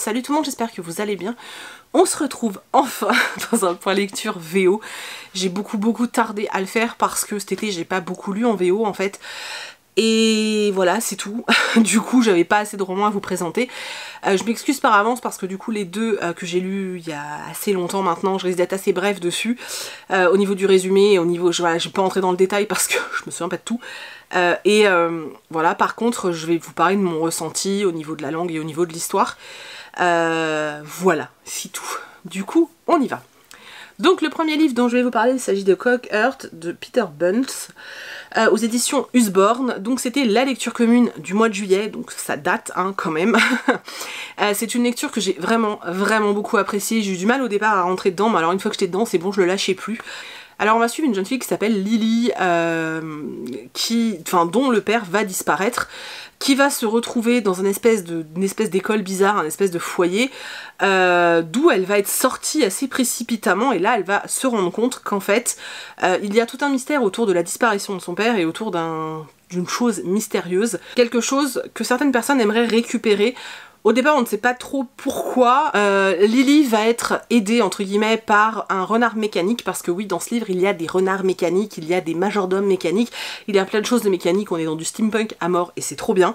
Salut tout le monde, j'espère que vous allez bien. On se retrouve enfin dans un point lecture VO. J'ai beaucoup tardé à le faire parce que cet été j'ai pas beaucoup lu en VO en fait. Et voilà, c'est tout. Du coup, j'avais pas assez de romans à vous présenter. Je m'excuse par avance parce que du coup, les deux que j'ai lus il y a assez longtemps maintenant, je risque d'être assez bref dessus. Au niveau du résumé, au niveau, voilà, je vais pas entrer dans le détail parce que je me souviens pas de tout. Voilà, par contre, je vais vous parler de mon ressenti au niveau de la langue et au niveau de l'histoire. Voilà, c'est tout. Du coup, on y va. Donc le premier livre dont je vais vous parler, il s'agit de Cock-Earth de Peter Bunce, aux éditions Usborne. Donc c'était la lecture commune du mois de juillet, donc ça date hein, quand même. C'est une lecture que j'ai vraiment beaucoup appréciée. J'ai eu du mal au départ à rentrer dedans, mais alors une fois que j'étais dedans, c'est bon, je le lâchais plus. Alors on va suivre une jeune fille qui s'appelle Lily, dont le père va disparaître, qui va se retrouver dans une espèce d'école bizarre, un espèce de foyer, d'où elle va être sortie assez précipitamment, et là elle va se rendre compte qu'en fait, il y a tout un mystère autour de la disparition de son père et autour d'une chose mystérieuse, quelque chose que certaines personnes aimeraient récupérer. Au départ, on ne sait pas trop pourquoi. Lily va être aidée, entre guillemets, par un renard mécanique, parce que oui, dans ce livre, il y a des renards mécaniques, il y a des majordomes mécaniques, il y a plein de choses de mécanique, on est dans du steampunk à mort, et c'est trop bien.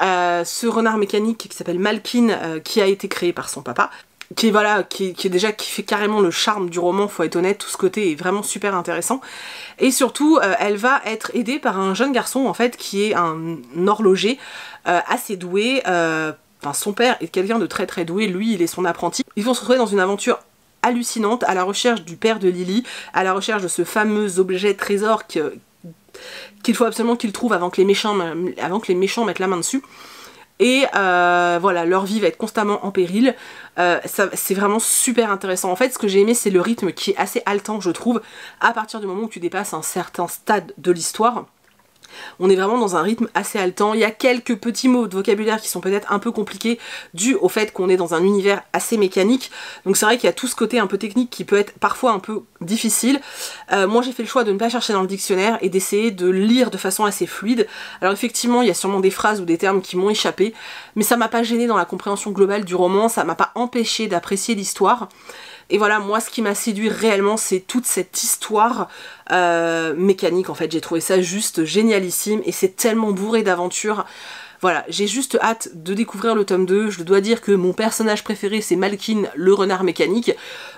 Ce renard mécanique qui s'appelle Malkin, qui a été créé par son papa, qui fait carrément le charme du roman, faut être honnête, tout ce côté est vraiment super intéressant. Et surtout, elle va être aidée par un jeune garçon, en fait, qui est un horloger assez doué. Enfin, son père est quelqu'un de très doué, lui il est son apprenti. Ils vont se retrouver dans une aventure hallucinante à la recherche du père de Lily, à la recherche de ce fameux objet trésor qu'il faut absolument qu'ils trouvent avant que les méchants mettent la main dessus. Et voilà, leur vie va être constamment en péril. C'est vraiment super intéressant. En fait, ce que j'ai aimé, c'est le rythme qui est assez haletant, je trouve, à partir du moment où tu dépasses un certain stade de l'histoire. On est vraiment dans un rythme assez haletant. Il y a quelques petits mots de vocabulaire qui sont peut-être un peu compliqués dû au fait qu'on est dans un univers assez mécanique. Donc c'est vrai qu'il y a tout ce côté un peu technique qui peut être parfois un peu difficile. Moi j'ai fait le choix de ne pas chercher dans le dictionnaire et d'essayer de lire de façon assez fluide. Alors effectivement il y a sûrement des phrases ou des termes qui m'ont échappé, mais ça m'a pas gêné dans la compréhension globale du roman, ça m'a pas empêché d'apprécier l'histoire. Et voilà, moi ce qui m'a séduit réellement, c'est toute cette histoire mécanique en fait. J'ai trouvé ça juste génialissime et c'est tellement bourré d'aventures. Voilà, j'ai juste hâte de découvrir le tome 2. Je dois dire que mon personnage préféré c'est Malkin, le renard mécanique.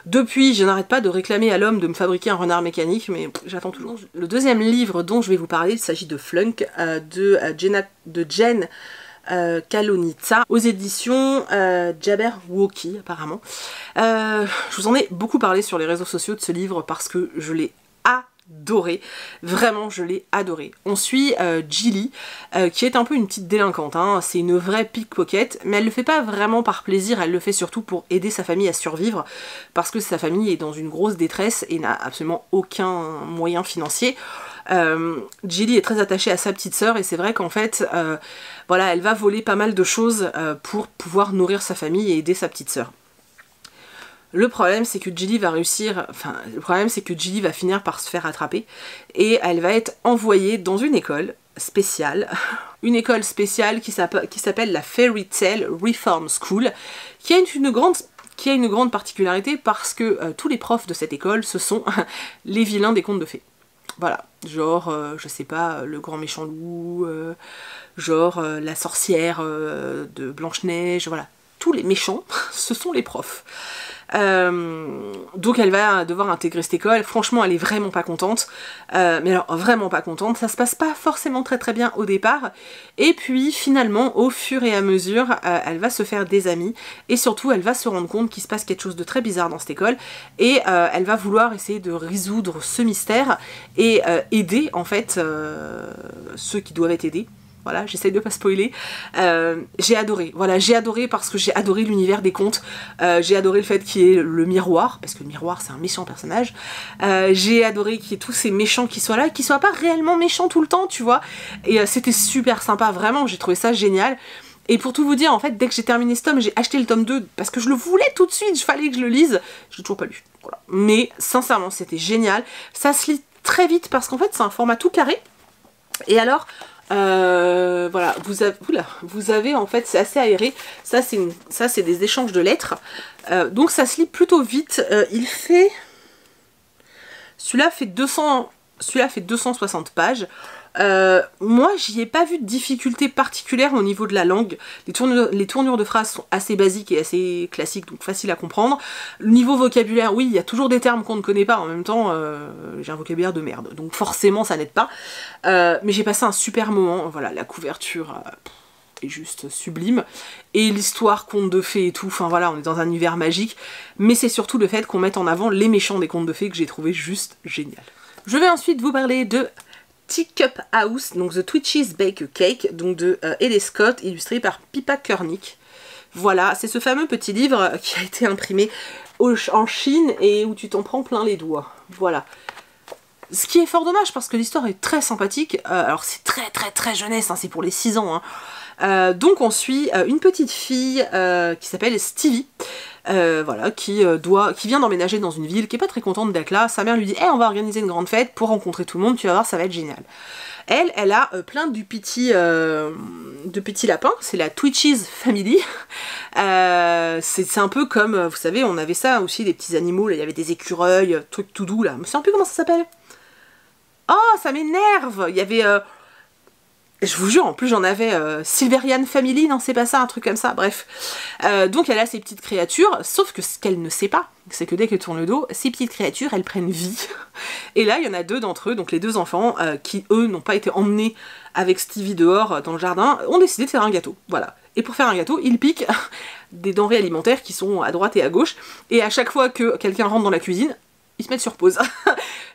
Depuis, je n'arrête pas de réclamer à l'homme de me fabriquer un renard mécanique, mais j'attends toujours. Le deuxième livre dont je vais vous parler, il s'agit de Flunk, de Jen Kalonitsa, aux éditions Jabberwocky apparemment. Je vous en ai beaucoup parlé sur les réseaux sociaux de ce livre parce que je l'ai adoré, vraiment je l'ai adoré. On suit Jilly qui est un peu une petite délinquante, hein. C'est une vraie pickpocket, mais elle le fait pas vraiment par plaisir, elle le fait surtout pour aider sa famille à survivre parce que sa famille est dans une grosse détresse et n'a absolument aucun moyen financier. Jilly est très attachée à sa petite sœur et c'est vrai qu'en fait voilà, elle va voler pas mal de choses pour pouvoir nourrir sa famille et aider sa petite sœur. Le problème c'est que Jilly va finir par se faire attraper et elle va être envoyée dans une école spéciale, qui s'appelle la Fairy Tale Reform School, qui a une grande particularité parce que tous les profs de cette école ce sont les vilains des contes de fées. Voilà, genre, je sais pas, le grand méchant loup, genre la sorcière de Blanche-Neige, voilà. Tous les méchants, ce sont les profs. Donc elle va devoir intégrer cette école. Franchement elle est vraiment pas contente, mais alors vraiment pas contente, ça se passe pas forcément très bien au départ, et puis finalement au fur et à mesure elle va se faire des amis, et surtout elle va se rendre compte qu'il se passe quelque chose de très bizarre dans cette école, et elle va vouloir essayer de résoudre ce mystère, et aider en fait ceux qui doivent être aidés. Voilà, j'essaye de pas spoiler. J'ai adoré, voilà, j'ai adoré parce que j'ai adoré l'univers des contes, j'ai adoré le fait qu'il y ait le miroir, parce que le miroir c'est un méchant personnage, j'ai adoré qu'il y ait tous ces méchants qui soient là, et qui soient pas réellement méchants tout le temps, tu vois, et c'était super sympa, vraiment, j'ai trouvé ça génial. Et pour tout vous dire, en fait, dès que j'ai terminé ce tome, j'ai acheté le tome 2, parce que je le voulais tout de suite, il fallait que je le lise, je l'ai toujours pas lu, voilà. Mais sincèrement, c'était génial, ça se lit très vite, parce qu'en fait c'est un format tout carré, et alors... voilà, vous avez en fait, c'est assez aéré. Ça c'est des échanges de lettres. Donc ça se lit plutôt vite. Celui-là fait 260 pages. Moi, j'y ai pas vu de difficulté particulière au niveau de la langue. Les tournures de phrases sont assez basiques et assez classiques, donc facile à comprendre. Le niveau vocabulaire, oui, il y a toujours des termes qu'on ne connaît pas. En même temps, j'ai un vocabulaire de merde, donc forcément, ça n'aide pas. Mais j'ai passé un super moment. Voilà, la couverture est juste sublime. Et l'histoire, conte de fées et tout, enfin voilà, on est dans un univers magique. Mais c'est surtout le fait qu'on mette en avant les méchants des contes de fées que j'ai trouvé juste génial. Je vais ensuite vous parler de Teacup House, donc The Twitches Bake a Cake, donc de Ellie Scott, illustré par Pippa Kernick. Voilà, c'est ce fameux petit livre qui a été imprimé en Chine et où tu t'en prends plein les doigts. Voilà. Ce qui est fort dommage parce que l'histoire est très sympathique. Alors c'est très jeunesse, hein, c'est pour les 6 ans. Hein. Donc on suit une petite fille qui s'appelle Stevie. Voilà, qui vient d'emménager dans une ville, qui est pas très contente d'être là. Sa mère lui dit hey, on va organiser une grande fête pour rencontrer tout le monde, tu vas voir, ça va être génial. Elle a plein de petits lapins, c'est la Twitches Family. C'est un peu comme, vous savez, on avait ça aussi, des petits animaux, là, il y avait des écureuils, trucs tout doux là. Je sais un peu comment ça s'appelle. Oh, ça m'énerve. Il y avait... je vous jure, en plus j'en avais Silverian Family, non c'est pas ça, un truc comme ça, bref. Donc elle a ces petites créatures, sauf que ce qu'elle ne sait pas, c'est que dès qu'elle tourne le dos, ces petites créatures, elles prennent vie. Et là, il y en a 2 d'entre eux, donc les 2 enfants, qui eux n'ont pas été emmenés avec Stevie dehors dans le jardin, ont décidé de faire un gâteau, voilà. Et pour faire un gâteau, ils piquent des denrées alimentaires qui sont à droite et à gauche, et à chaque fois que quelqu'un rentre dans la cuisine, ils se mettent sur pause.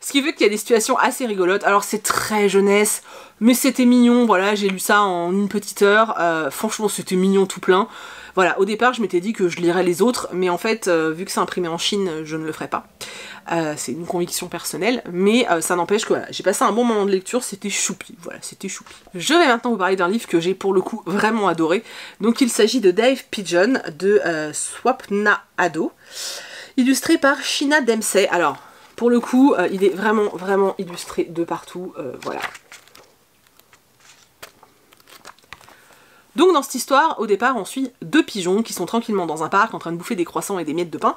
Ce qui fait qu'il y a des situations assez rigolotes. Alors c'est très jeunesse, mais c'était mignon, voilà, j'ai lu ça en une petite heure. Franchement, c'était mignon tout plein. Voilà, au départ, je m'étais dit que je lirais les autres, mais en fait, vu que c'est imprimé en Chine, je ne le ferai pas. C'est une conviction personnelle, mais ça n'empêche que voilà, j'ai passé un bon moment de lecture, c'était choupi, voilà, c'était choupi. Je vais maintenant vous parler d'un livre que j'ai pour le coup vraiment adoré. Donc il s'agit de Dave Pigeon, de Swapna Ado, illustré par Sheena Dempsey. Alors, pour le coup, il est vraiment illustré de partout, voilà. Donc dans cette histoire, au départ, on suit 2 pigeons qui sont tranquillement dans un parc en train de bouffer des croissants et des miettes de pain,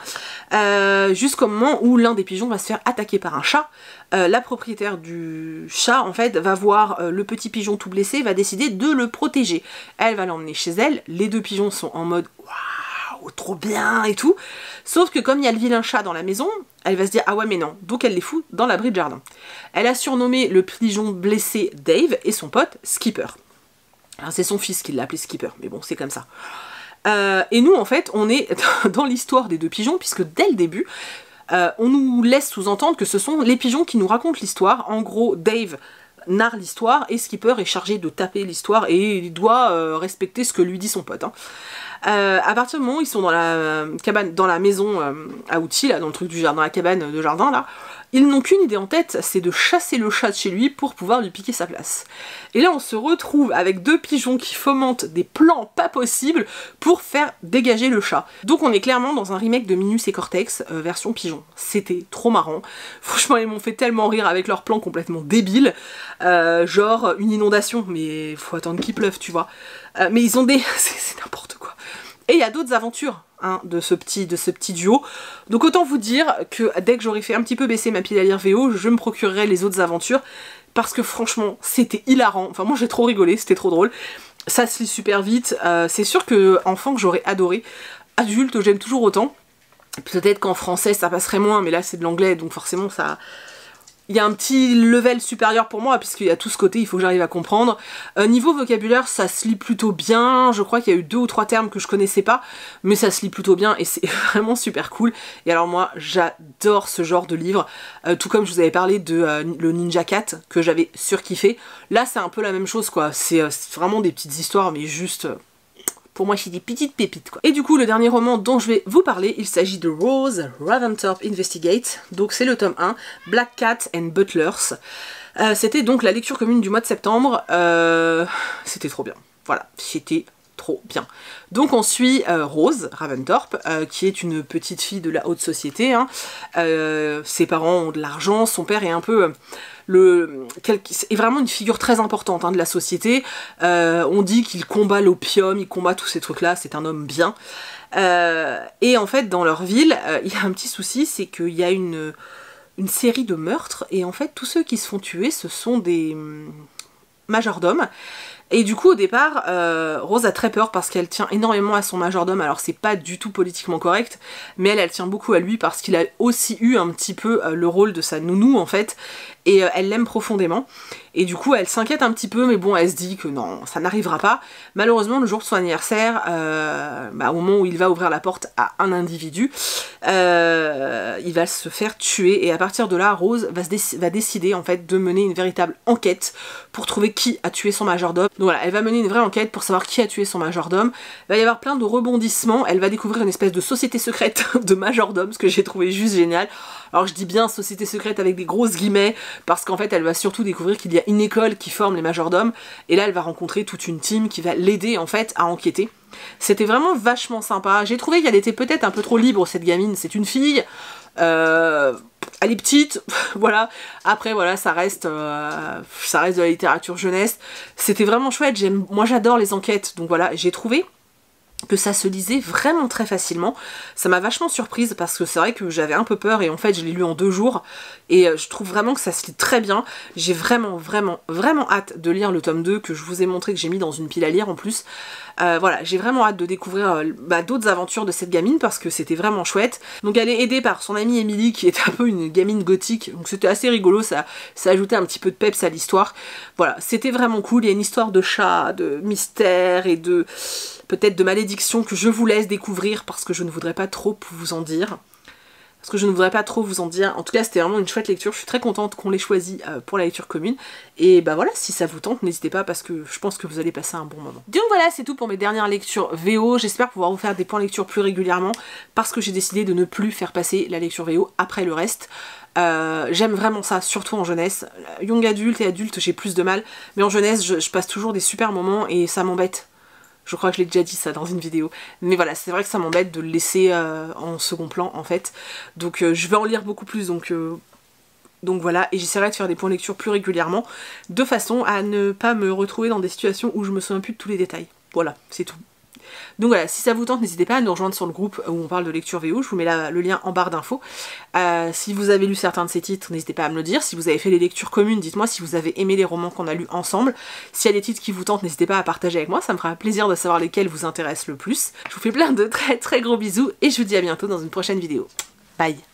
jusqu'au moment où l'un des pigeons va se faire attaquer par un chat. La propriétaire du chat, en fait, va voir le petit pigeon tout blessé, va décider de le protéger. Elle va l'emmener chez elle, les 2 pigeons sont en mode « Waouh, trop bien !» et tout. Sauf que comme il y a le vilain chat dans la maison, elle va se dire « Ah ouais mais non !» Donc elle les fout dans l'abri de jardin. Elle a surnommé le pigeon blessé Dave et son pote Skipper. Alors c'est son fils qui l'a appelé Skipper, mais bon, c'est comme ça. Et nous, en fait, on est dans l'histoire des 2 pigeons, puisque dès le début, on nous laisse sous-entendre que ce sont les pigeons qui nous racontent l'histoire. En gros, Dave narre l'histoire, et Skipper est chargé de taper l'histoire, et il doit respecter ce que lui dit son pote. Hein. À partir du moment où ils sont dans la cabane, dans la maison à outils, là, dans le truc du jardin, dans la cabane de jardin, là, ils n'ont qu'une idée en tête, c'est de chasser le chat de chez lui pour pouvoir lui piquer sa place. Et là on se retrouve avec 2 pigeons qui fomentent des plans pas possibles pour faire dégager le chat. Donc on est clairement dans un remake de Minus et Cortex, version pigeon. C'était trop marrant. Franchement ils m'ont fait tellement rire avec leurs plans complètement débiles. Genre une inondation, mais faut attendre qu'il pleuve, tu vois. Mais ils ont des... c'est n'importe quoi. Et il y a d'autres aventures hein, de ce petit duo. Donc autant vous dire que dès que j'aurai fait un petit peu baisser ma pile à lire VO, je me procurerai les autres aventures. Parce que franchement, c'était hilarant. Enfin moi j'ai trop rigolé, c'était trop drôle. Ça se lit super vite. C'est sûr que enfant que j'aurais adoré. Adulte, j'aime toujours autant. Peut-être qu'en français ça passerait moins, mais là c'est de l'anglais, donc forcément ça... Il y a un petit level supérieur pour moi, puisqu'il y a tout ce côté, il faut que j'arrive à comprendre. Niveau vocabulaire, ça se lit plutôt bien. Je crois qu'il y a eu 2 ou 3 termes que je connaissais pas, mais ça se lit plutôt bien et c'est vraiment super cool. Et alors moi, j'adore ce genre de livre. Tout comme je vous avais parlé de le Ninja Cat, que j'avais surkiffé. Là, c'est un peu la même chose, quoi. C'est vraiment des petites histoires, mais juste... Pour moi, c'est des petites pépites, quoi. Et du coup, le dernier roman dont je vais vous parler, il s'agit de Rose Ravensthorpe Investigate. Donc c'est le tome 1, Black Cat and Butlers. C'était donc la lecture commune du mois de septembre. C'était trop bien. Voilà, c'était trop bien. Donc on suit Rose Ravensthorpe, qui est une petite fille de la haute société, hein. Ses parents ont de l'argent, son père est un peu... est vraiment une figure très importante, hein, de la société. On dit qu'il combat l'opium, il combat tous ces trucs-là, c'est un homme bien. Et en fait, dans leur ville, il y a un petit souci, c'est qu'il y a une série de meurtres, et en fait, tous ceux qui se font tuer, ce sont des majordomes. Et du coup, au départ, Rose a très peur parce qu'elle tient énormément à son majordome. Alors, c'est pas du tout politiquement correct, mais elle tient beaucoup à lui parce qu'il a aussi eu un petit peu le rôle de sa nounou, en fait. Et elle l'aime profondément. Et du coup, elle s'inquiète un petit peu, mais bon, elle se dit que non, ça n'arrivera pas. Malheureusement, le jour de son anniversaire, au moment où il va ouvrir la porte à un individu, il va se faire tuer. Et à partir de là, Rose va décider, en fait, de mener une véritable enquête pour trouver qui a tué son majordome. Donc voilà, elle va mener une vraie enquête pour savoir qui a tué son majordome. Il va y avoir plein de rebondissements. Elle va découvrir une espèce de société secrète de majordome, ce que j'ai trouvé juste génial. Alors je dis bien société secrète avec des grosses guillemets, parce qu'en fait elle va surtout découvrir qu'il y a une école qui forme les majordomes, et là elle va rencontrer toute une team qui va l'aider en fait à enquêter. C'était vraiment vachement sympa. J'ai trouvé qu'elle était peut-être un peu trop libre, cette gamine, c'est une fille, elle est petite, voilà. Après voilà, ça reste de la littérature jeunesse. C'était vraiment chouette, moi j'adore les enquêtes, donc voilà, j'ai trouvé que ça se lisait vraiment très facilement. Ça m'a vachement surprise parce que c'est vrai que j'avais un peu peur et en fait je l'ai lu en 2 jours et je trouve vraiment que ça se lit très bien. J'ai vraiment hâte de lire le tome 2 que je vous ai montré, que j'ai mis dans une pile à lire en plus. Voilà, j'ai vraiment hâte de découvrir d'autres aventures de cette gamine parce que c'était vraiment chouette. Donc elle est aidée par son amie Emily qui est un peu une gamine gothique, donc c'était assez rigolo, ça ajoutait un petit peu de peps à l'histoire. Voilà, c'était vraiment cool. Il y a une histoire de chat, de mystère et de peut-être de malédiction que je vous laisse découvrir parce que je ne voudrais pas trop vous en dire. En tout cas, c'était vraiment une chouette lecture. Je suis très contente qu'on l'ait choisi pour la lecture commune. Et bah voilà, si ça vous tente, n'hésitez pas parce que je pense que vous allez passer un bon moment. Donc voilà, c'est tout pour mes dernières lectures VO. J'espère pouvoir vous faire des points lecture plus régulièrement parce que j'ai décidé de ne plus faire passer la lecture VO après le reste. J'aime vraiment ça, surtout en jeunesse. Young adulte et adulte, j'ai plus de mal. Mais en jeunesse, je passe toujours des super moments et ça m'embête. Je crois que je l'ai déjà dit ça dans une vidéo. Mais voilà, c'est vrai que ça m'embête de le laisser en second plan en fait. Donc je vais en lire beaucoup plus, donc voilà. Et j'essaierai de faire des points de lecture plus régulièrement, de façon à ne pas me retrouver dans des situations où je me souviens plus de tous les détails. Voilà, c'est tout. Donc voilà, si ça vous tente, n'hésitez pas à nous rejoindre sur le groupe où on parle de lecture VO, je vous mets le lien en barre d'infos. Si vous avez lu certains de ces titres, n'hésitez pas à me le dire. Si vous avez fait les lectures communes, dites-moi si vous avez aimé les romans qu'on a lus ensemble. S'il y a des titres qui vous tentent, n'hésitez pas à partager avec moi, ça me fera plaisir de savoir lesquels vous intéressent le plus. Je vous fais plein de très gros bisous et je vous dis à bientôt dans une prochaine vidéo. Bye!